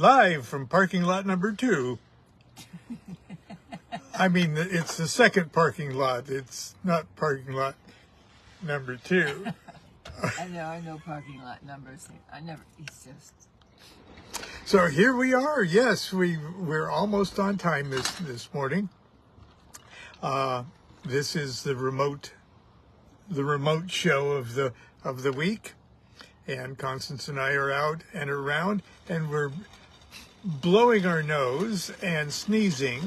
live from parking lot number 2. I mean, it's the second parking lot. It's not parking lot number 2. I know parking lot numbers. It's just... So here we are. Yes, we're almost on time this morning. This is the remote show of the week, and Constance and I are out and around, and we're blowing our nose and sneezing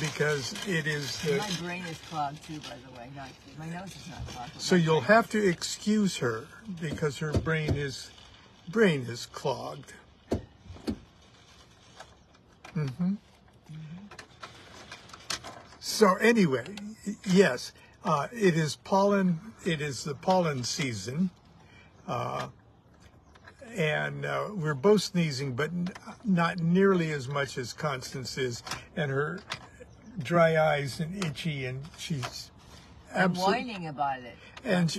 because it is my brain is clogged too, by the way. My nose is not clogged. So you'll have to excuse her because her brain is clogged. So anyway, yes, it is pollen. It is the pollen season, and we're both sneezing, but not nearly as much as Constance is, and her dry eyes and itchy, and she's absolutely whining about it. And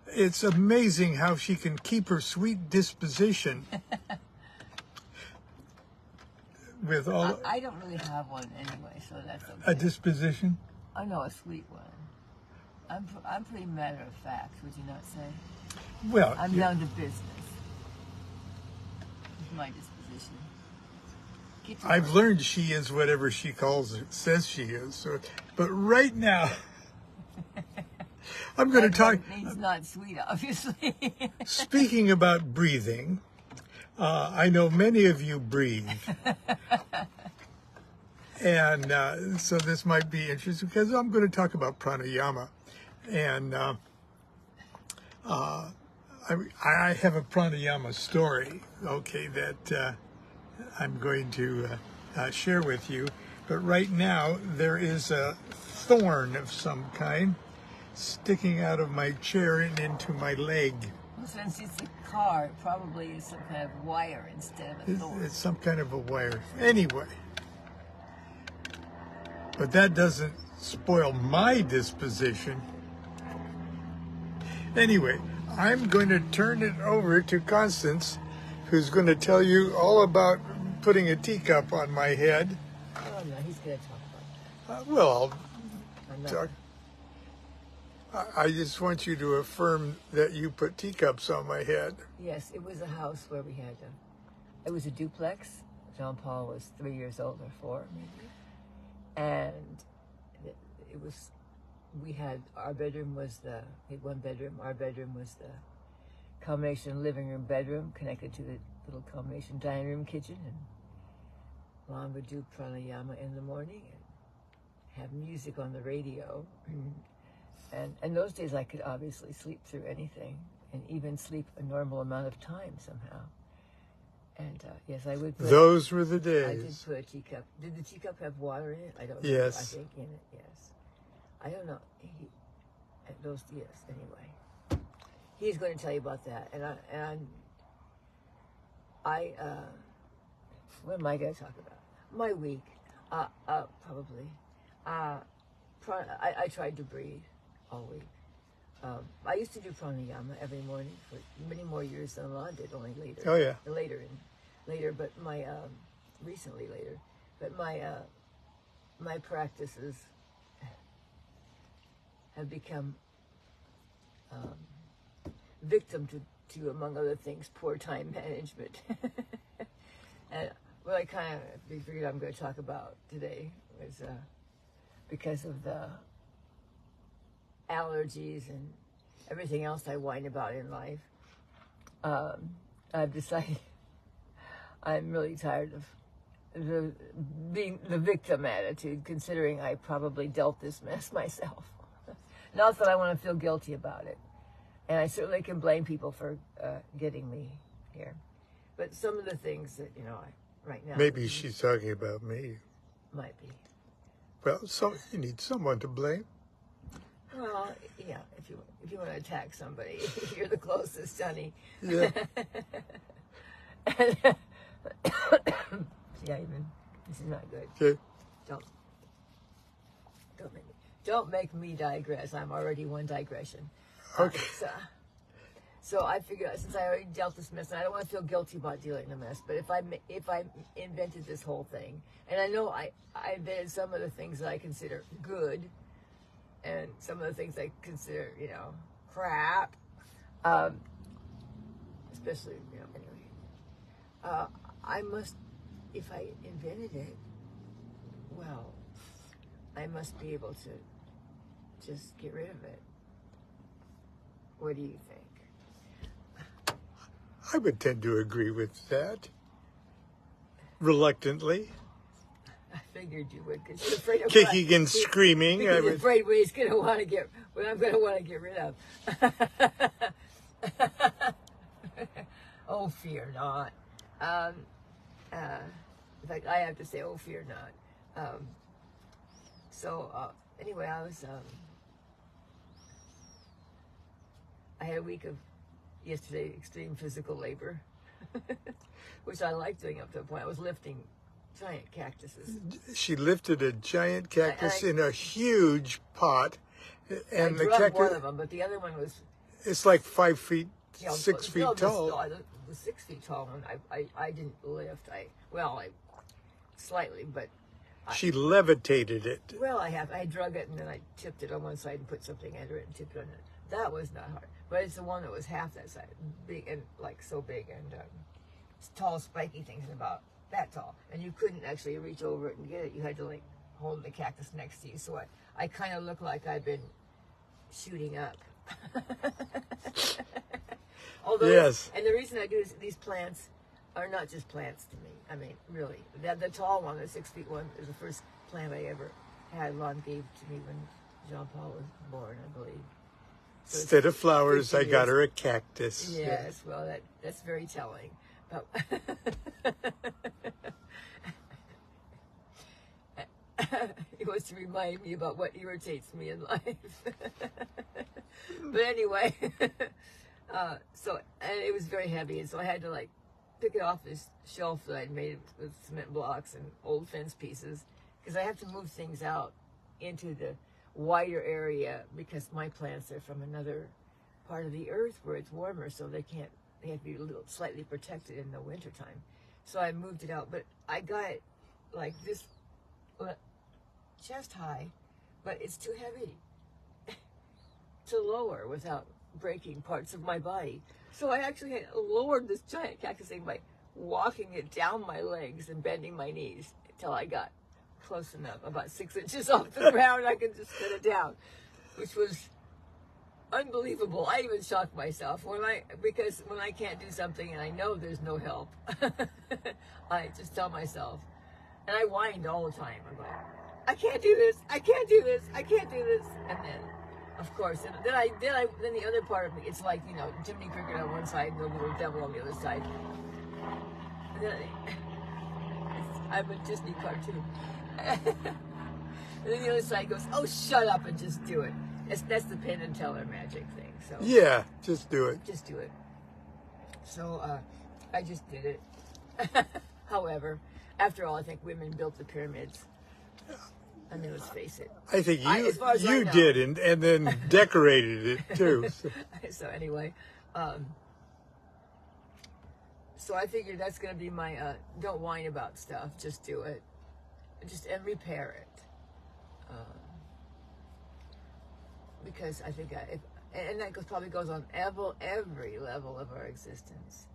it's amazing how she can keep her sweet disposition. With all, I don't really have one anyway, so that's okay. A disposition? I know, a sweet one. I'm pretty matter of fact, would you not say? Well, I'm down to business. It's my disposition. I've learned she is whatever she says she is. So, but right now, I'm going to talk. Means not sweet, obviously. Speaking about breathing. I know many of you breathe, and so this might be interesting because I'm going to talk about pranayama, and I have a pranayama story, okay, that I'm going to share with you. But right now there is a thorn of some kind sticking out of my chair and into my leg. Since it's a car, it probably is some kind of wire instead of a thorn. It's some kind of a wire. Anyway. But that doesn't spoil my disposition. Anyway, I'm going to turn it over to Constance, who's going to tell you all about putting a teacup on my head. Oh, no, he's going to talk about that. Well, I'll talk. I just want you to affirm that you put teacups on my head. Yes, it was a house where we had it was a duplex. John Paul was 3 years old or 4, maybe. And it was, we had one bedroom. Our bedroom was the combination living room, bedroom, connected to the little combination dining room, kitchen. And Lon would do pranayama in the morning and have music on the radio. And in those days, I could obviously sleep through anything, and even sleep a normal amount of time somehow. And yes, I would. Those were the days. I did put a teacup. Did the teacup have water in it? I don't know. Yes. I think in it. Yes. I don't know. Yes. Anyway, he's going to tell you about that. What am I going to talk about? My week. Probably. I tried to breathe all week. I used to do pranayama every morning for many more years than Lon did, only later. Oh yeah. Later, but recently later. But my practices have become victim to among other things, poor time management. And what I kind of figured I'm going to talk about today was because of the allergies and everything else I whine about in life, I've decided I'm really tired of being the victim attitude, considering I probably dealt this mess myself. Not that I want to feel guilty about it, and I certainly can blame people for getting me here. But some of the things that right now. Maybe she's talking about me. Might be. Well, so you need someone to blame. Well, yeah, if you want to attack somebody, you're the closest, honey. Yeah. Yeah, this is not good. Okay. Don't make me digress. I'm already one digression. Okay. So I figured, since I already dealt this mess, and I don't want to feel guilty about dealing the mess, but if I invented this whole thing, and I know I invented some of the things that I consider good, and some of the things I consider, crap, especially, anyway, I must, if I invented it, well, I must be able to just get rid of it. What do you think? I would tend to agree with that. Reluctantly. I figured you would, because you're afraid of kicking and screaming. Because you're afraid what I'm going to want to get rid of. Oh, fear not. In fact, I have to say, oh, fear not. Anyway, I had a week of yesterday extreme physical labor, which I liked doing up to a point. I was lifting giant cactuses. She lifted a giant cactus in a huge pot, and I the drugged cactus. one of them, but the other one was. It's like 5 feet, 6 feet tall. The 6 feet tall one, I didn't lift. Slightly, but. She levitated it. Well, I drug it and then I tipped it on one side and put something under it and tipped it on it. That was not hard. But it's the one that was half that size, big and so big and tall, spiky things, and about that tall. And you couldn't actually reach over it and get it. You had to hold the cactus next to you. So I kind of look like I've been shooting up. Although, yes. And the reason I do is these plants are not just plants to me. I mean, really. The tall one, the 6 feet one, is the first plant I ever had. Lon gave to me when Jean Paul was born, I believe. So instead of flowers, I got her a cactus. Yes, well, that's very telling. But it was to remind me about what irritates me in life. But anyway, and it was very heavy, and so I had to pick it off this shelf that I'd made with cement blocks and old fence pieces, because I have to move things out into the wider area because my plants are from another part of the earth where it's warmer, so they have to be slightly protected in the wintertime. So I moved it out, but I got it like this chest high, but it's too heavy to lower without breaking parts of my body. So I actually had lowered this giant cactus thing by walking it down my legs and bending my knees until I got close enough, about 6 inches off the ground, I could just set it down, which was unbelievable. I even shocked myself because when I can't do something and I know there's no help, I just tell myself, and I whined all the time. I'm like, I can't do this. I can't do this. I can't do this. And then, of course, then the other part of me, it's like, Jiminy Cricket on one side and the little devil on the other side. And then I'm a Disney cartoon. And then the other side goes, oh, shut up and just do it. That's the Penn and Teller magic thing. So yeah, just do it. Just do it. So I just did it. However, after all, I think women built the pyramids. I mean, let's face it. I think you did, and then decorated it too. So anyway, so I figured that's going to be my don't whine about stuff. Just do it, and repair it. Because I think and that probably goes on every level of our existence.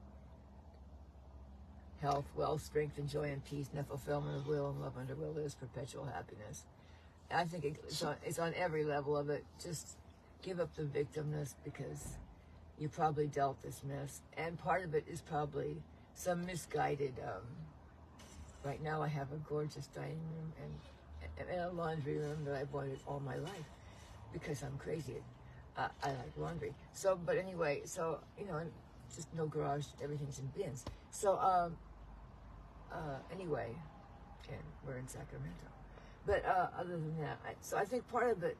Health, wealth, strength, and joy, and peace, and the fulfillment of will and love under will is perpetual happiness. I think it's on every level of it. Just give up the victimness, because you probably dealt this mess. And part of it is probably some misguided, right now I have a gorgeous dining room and a laundry room that I've wanted all my life because I'm crazy. I like laundry. So, but anyway, so, just no garage, everything's in bins. So, anyway, and we're in Sacramento. But other than that, so I think part of it,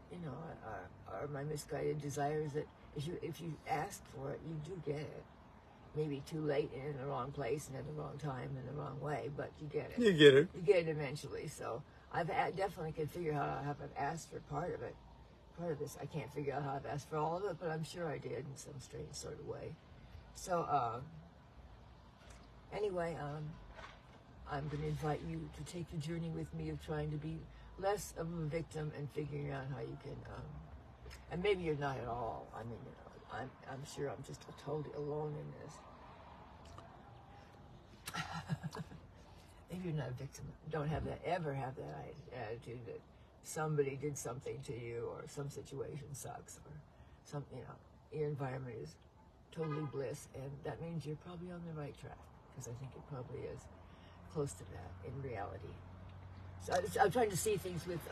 are my misguided desires that if you ask for it, you do get it. Maybe too late and in the wrong place and at the wrong time and the wrong way, but you get it. You get it. You get it eventually. So I've definitely can figure out how I haven't asked for part of it, part of this. I can't figure out how I've asked for all of it, but I'm sure I did in some strange sort of way. So, anyway, I'm going to invite you to take the journey with me of trying to be less of a victim and figuring out how you can, and maybe you're not at all. I mean, you know, I'm sure I'm just totally alone in this. Maybe you're not a victim. Don't ever have that attitude that somebody did something to you or some situation sucks or some, you know, your environment is totally bliss, and that means you're probably on the right track, because I think it probably is close to that in reality. So I'm trying to see things with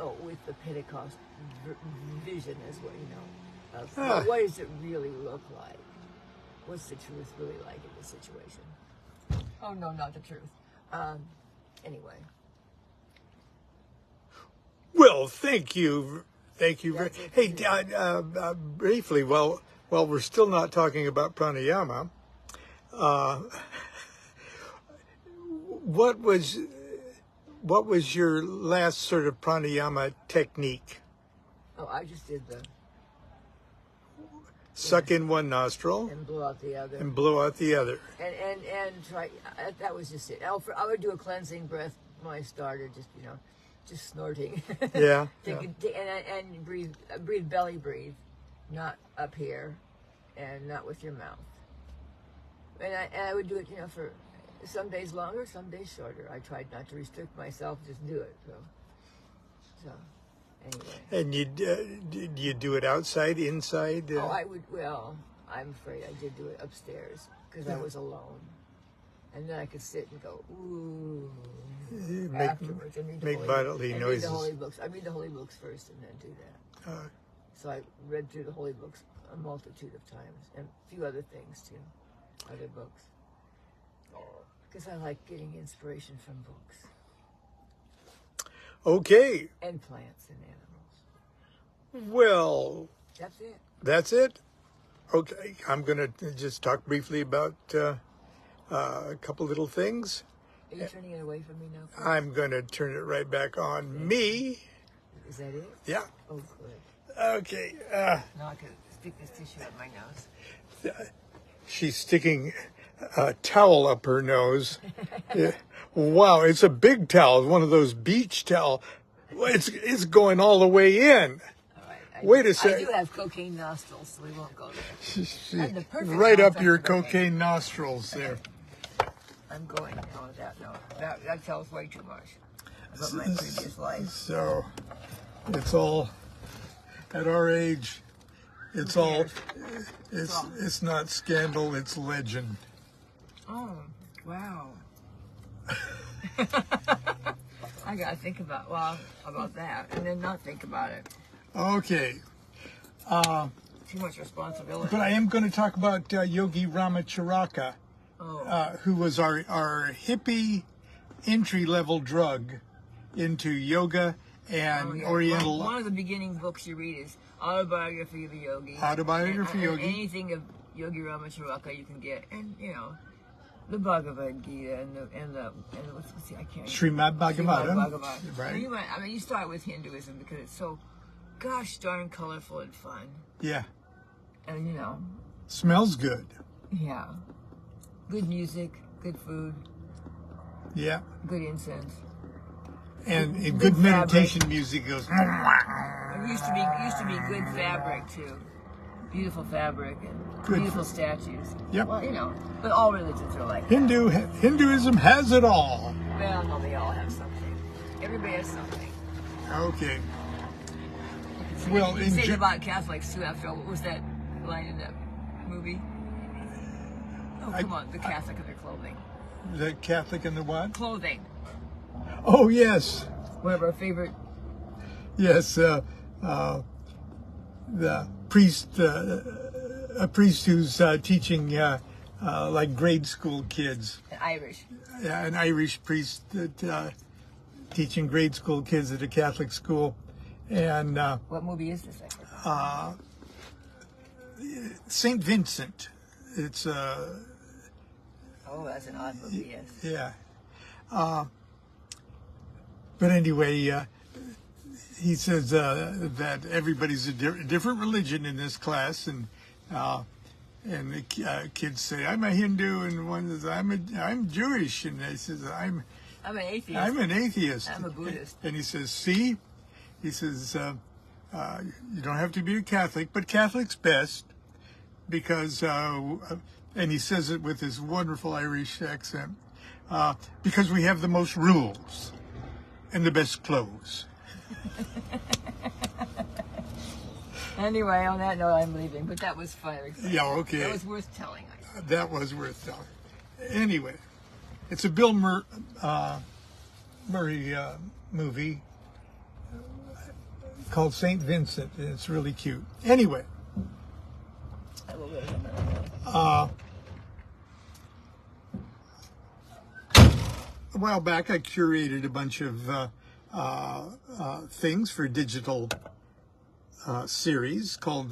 the Pentecost vision as well, you know, of what does it really look like? What's the truth really like in this situation? Oh no, not the truth. Anyway. Well, thank you. Hey, briefly, while we're still not talking about pranayama, what was your last sort of pranayama technique? Oh, I just did the suck in one nostril and blow out the other. And blow out the other. And try. That was just it. I would do a cleansing breath when I started, just snorting. Yeah. And breathe belly breathe, not up here, and not with your mouth. And I would do it, for some days longer, some days shorter. I tried not to restrict myself, just do it. So anyway. And you do it outside, inside? I would. Well, I'm afraid I did do it upstairs because I was alone, and then I could sit and go ooh. Afterwards, make bodily noises. I read the holy books first, and then do that. So I read through the holy books a multitude of times, and a few other things too, other books, because I like getting inspiration from books. Okay. And plants and animals. Well, that's it. That's it? Okay. I'm going to just talk briefly about a couple little things. Are you turning it away from me now, please? I'm going to turn it right back on me. Is that it? Yeah. Oh, good. Okay. Now I can stick this tissue up my nose. She's sticking a towel up her nose. Yeah. Wow, it's a big towel, one of those beach towel. It's going all the way in. All right. Wait a second. I do have cocaine nostrils, so we won't go there. Right up your cocaine nostrils there. I'm going on with that note. That tells way too much about my previous life. So, it's all, at our age, it's not scandal, it's legend. Oh, wow. I gotta think about that, and then not think about it. Okay. Too much responsibility. But I am going to talk about Yogi Ramacharaka, who was our hippie entry-level drug into yoga and Oriental. One of the beginning books you read is Autobiography of a Yogi. Autobiography of Yogi. Anything of Yogi Ramacharaka you can get, and the Bhagavad Gita and the what's I can't. Srimad Bhagavatam. Right. You start with Hinduism because it's so gosh darn colorful and fun. Yeah. And smells good. Yeah. Good music, good food. Yeah. Good incense. And good meditation music goes. It used to be good fabric too. Beautiful fabric and beautiful statues. Yep. Well, but all religions are like that. Hinduism has it all. Well, no, they all have something. Everybody has something. Okay. Well, you say about Catholics too. After all, what was that line in that movie? Oh, come on, the Catholic in their clothing. The Catholic in the what? Clothing. Oh yes. One of our favorite. Yes, the priest, a priest who's teaching like grade school kids. Irish. Yeah, an Irish priest that teaching grade school kids at a Catholic school, and what movie is this? Saint Vincent. It's Oh, that's an odd movie. Yes. Yeah. But anyway, he says that everybody's a different religion in this class, and the kids say, "I'm a Hindu," and one says, "I'm Jewish," and he says, "I'm an atheist. I'm an atheist." I'm a Buddhist. And he says, "See," he says, "you don't have to be a Catholic, but Catholic's best because," and he says it with his wonderful Irish accent, "because we have the most rules and the best clothes." Anyway, on that note, I'm leaving, but that was fun. Yeah, okay. That was worth telling. That was worth telling. Anyway, it's a Bill Murray movie called St. Vincent, and it's really cute. Anyway, I will really a while back I curated a bunch of things for digital series called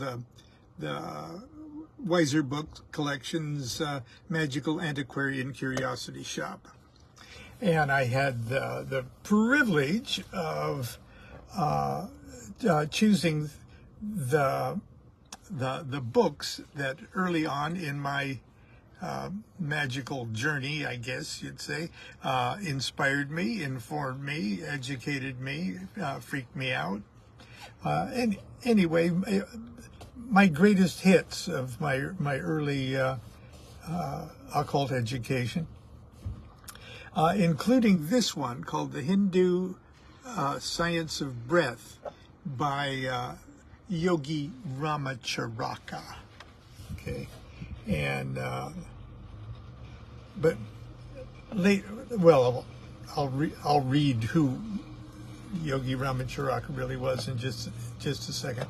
the Wiser Book Collections Magical Antiquarian Curiosity Shop. And I had the privilege of choosing the books that early on in my magical journey, I guess you'd say, inspired me, informed me, educated me, freaked me out. And anyway, my greatest hits of my early occult education, including this one called The Hindu Science of Breath by Yogi Ramacharaka. Okay, and but later, well, I'll read who Yogi Ramacharaka really was in just a second.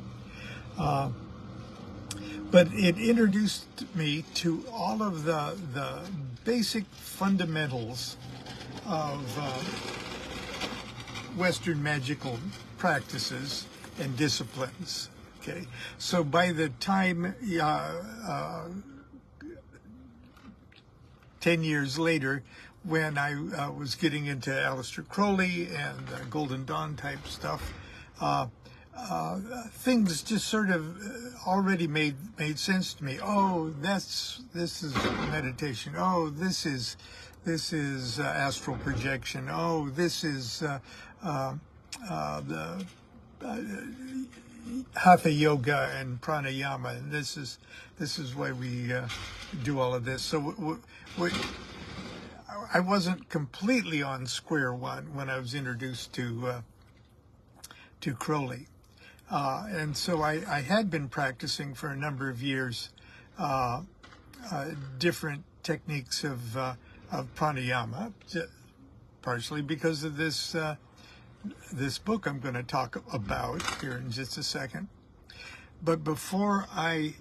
But it introduced me to all of the basic fundamentals of Western magical practices and disciplines. Okay, so by the time 10 years later, when I was getting into Aleister Crowley and Golden Dawn type stuff, things just sort of already made sense to me. Oh, this is meditation. Oh, this is astral projection. Oh, this is the hatha yoga and pranayama, and this is why we do all of this. So I wasn't completely on square one when I was introduced to Crowley. And so I had been practicing for a number of years different techniques of pranayama, partially because of this book I'm going to talk about here in just a second. But before I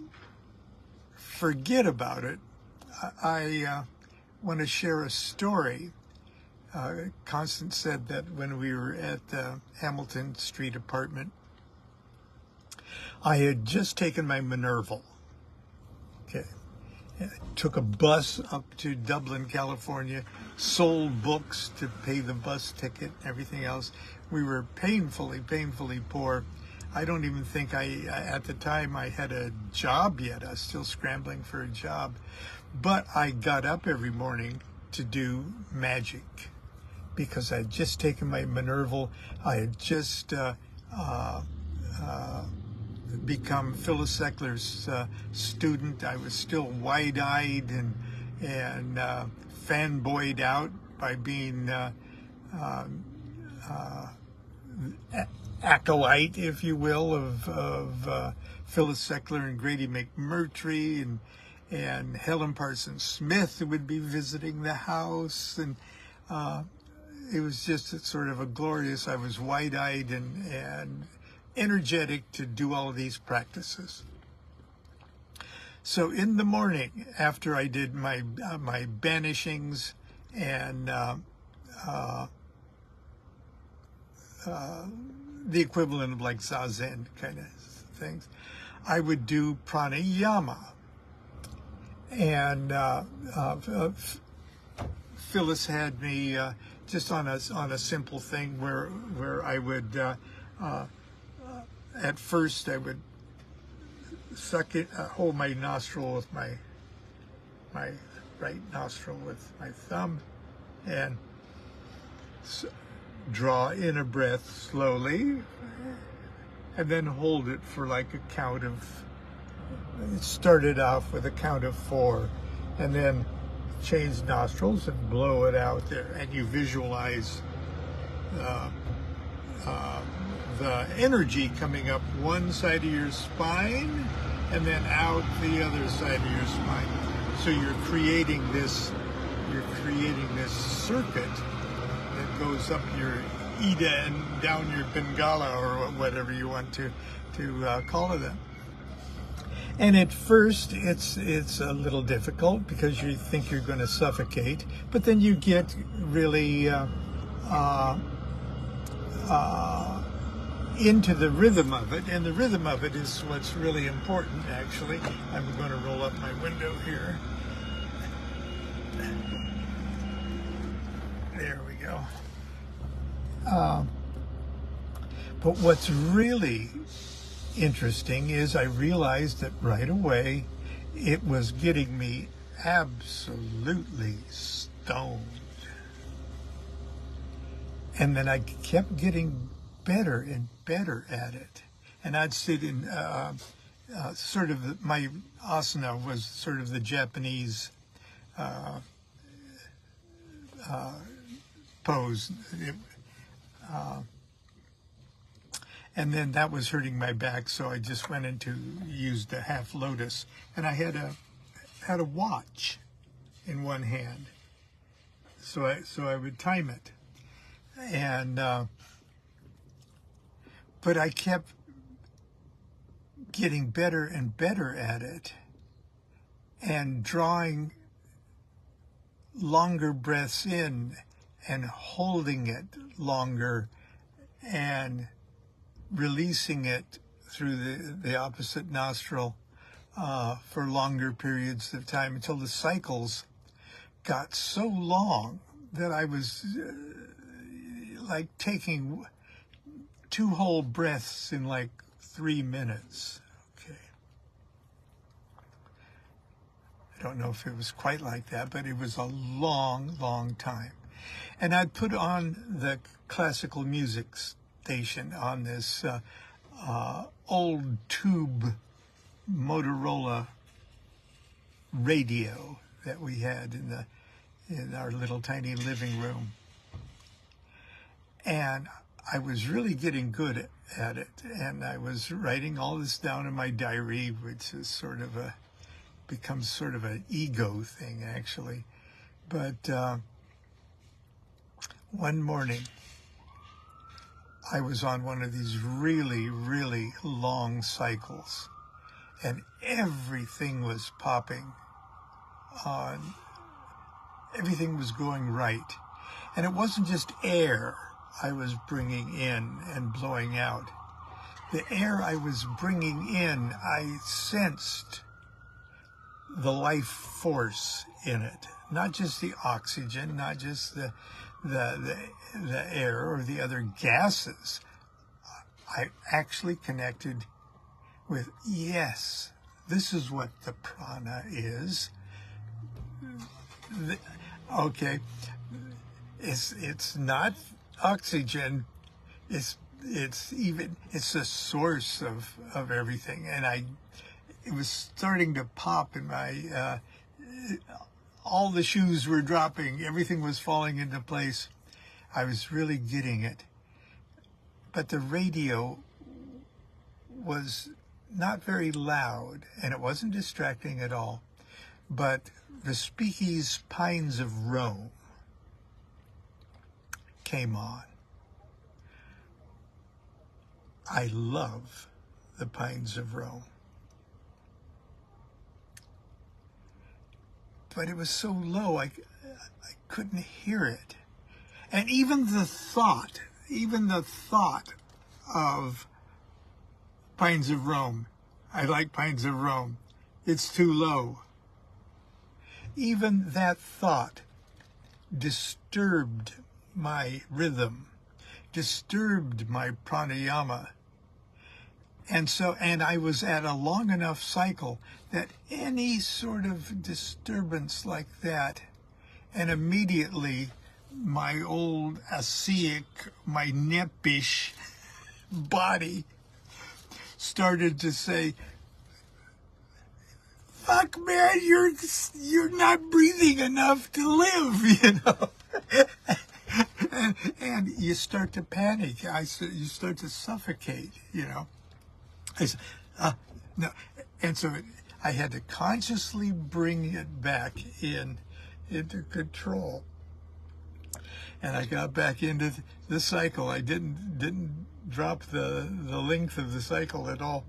forget about it, I want to share a story. Constance said that when we were at the Hamilton Street apartment, I had just taken my Minerval. Okay. I took a bus up to Dublin, California, sold books to pay the bus ticket, everything else. We were painfully poor. I don't even think at the time I had a job yet. I was still scrambling for a job. But I got up every morning to do magic because I had just taken my Minerval. I had just become Phyllis Eckler's student. I was still wide-eyed and fanboyed out by being acolyte, if you will, of Phyllis Eckler and Grady McMurtry and Helen Parsons Smith would be visiting the house, and it was just sort of a glorious. I was wide-eyed and energetic to do all of these practices. So in the morning, after I did my banishings and the equivalent of like zazen kind of things, I would do pranayama. And Phyllis had me just on a simple thing where I would At first, I would suck it, hold my nostril with my right nostril with my thumb, and draw in a breath slowly, and then hold it for like a count of. It started off with a count of 4, and then change nostrils and blow it out there, and you visualize the energy coming up one side of your spine and then out the other side of your spine. So you're creating this circuit that goes up your Ida and down your Bengala, or whatever you want to call it. And at first, it's a little difficult because you think you're going to suffocate, but then you get really into the rhythm of it, and the rhythm of it is what's really important, actually. I'm going to roll up my window here. There we go. But what's really interesting is I realized that right away it was getting me absolutely stoned. And then I kept getting better and better at it. And I'd sit in sort of, my asana was sort of the Japanese pose. And then that was hurting my back, so I just went into, used a half lotus. And I had a watch in one hand. So I would time it. And but I kept getting better and better at it, and drawing longer breaths in and holding it longer and releasing it through the opposite nostril for longer periods of time, until the cycles got so long that I was like taking 2 whole breaths in like 3 minutes. Okay. I don't know if it was quite like that, but it was a long, long time. And I'd put on the classical music station on this old tube Motorola radio that we had in our little tiny living room. And I was really getting good at it, and I was writing all this down in my diary, which is becomes sort of an ego thing, actually. But one morning, I was on one of these really, really long cycles, and everything was popping on. Everything was going right. And it wasn't just air I was bringing in and blowing out. The air I was bringing in, I sensed the life force in it. Not just the oxygen, not just the air or the other gases. I actually connected with, yes, this is what the prana is. Okay, it's not oxygen. It's the source of everything, and it was starting to pop in my. All the shoes were dropping. Everything was falling into place. I was really getting it. But the radio was not very loud, and it wasn't distracting at all. But the Speakeasy Pines of Rome came on. I love the Pines of Rome. But it was so low, I couldn't hear it. And even the thought of Pines of Rome, I like Pines of Rome, it's too low. Even that thought disturbed my rhythm, disturbed my pranayama. And I was at a long enough cycle that any sort of disturbance like that, and immediately my old Asiac, my neppish body started to say, fuck, man, you're not breathing enough to live, you know. and you start to panic. You start to suffocate, you know. I said, no. And so I had to consciously bring it back into control. And I got back into the cycle. I didn't drop the length of the cycle at all.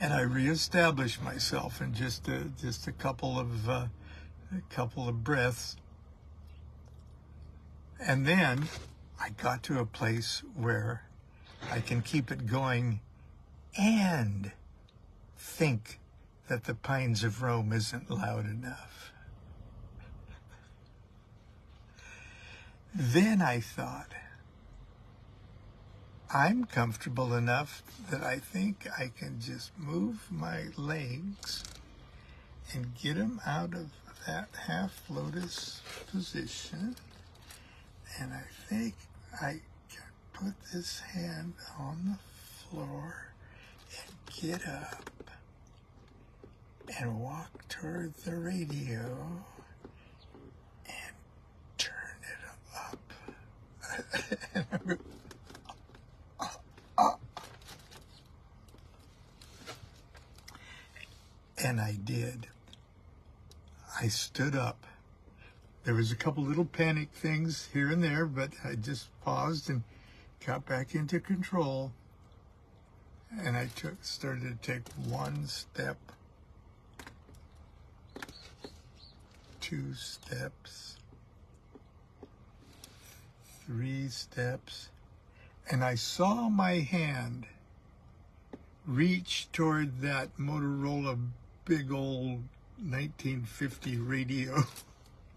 And I reestablished myself in just a couple of breaths. And then I got to a place where I can keep it going and think that the Pines of Rome isn't loud enough. Then I thought, I'm comfortable enough that I think I can just move my legs and get them out of that half lotus position. And I think I can put this hand on the floor and get up and walk toward the radio and turn it up. And I did. I stood up. There was a couple little panic things here and there, but I just paused and got back into control. And I started to take 1 step, 2 steps, 3 steps, and I saw my hand reach toward that Motorola big old 1950 radio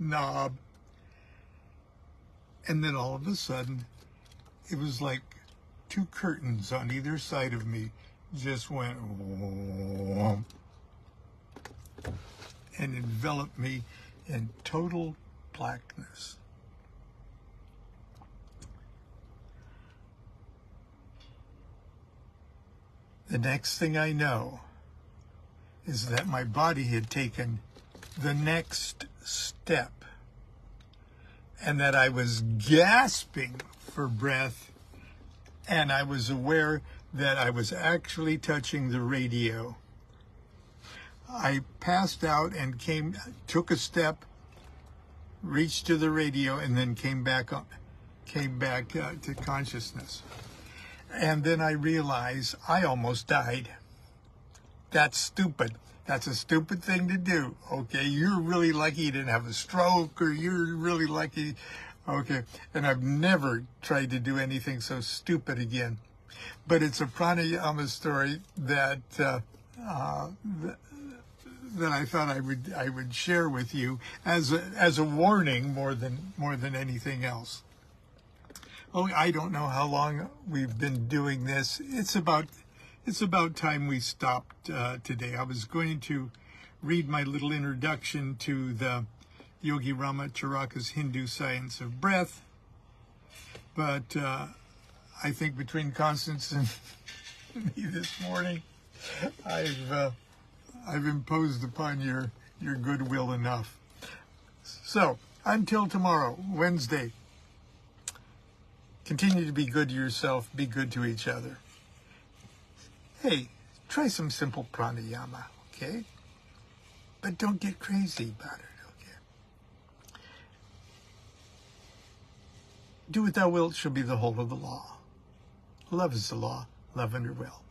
knob. And then all of a sudden, it was like 2 curtains on either side of me just went whoom, and enveloped me in total blackness. The next thing I know is that my body had taken the next step and that I was gasping for breath, and I was aware that I was actually touching the radio. I passed out and took a step, reached to the radio, and then came back to consciousness. And then I realized I almost died. That's stupid. That's a stupid thing to do, okay? You're really lucky you didn't have a stroke, or you're really lucky, okay? And I've never tried to do anything so stupid again. But it's a pranayama story that I thought I would share with you as a warning more than anything else. Oh, I don't know how long we've been doing this. It's about time we stopped today. I was going to read my little introduction to the Yogi Rama Charaka's Hindu Science of Breath, but I think between Constance and me this morning, I've imposed upon your goodwill enough. So until tomorrow, Wednesday, continue to be good to yourself, be good to each other. Hey, try some simple pranayama, okay? But don't get crazy about it, okay? Do what thou wilt shall be the whole of the law. Love is the law, love under will.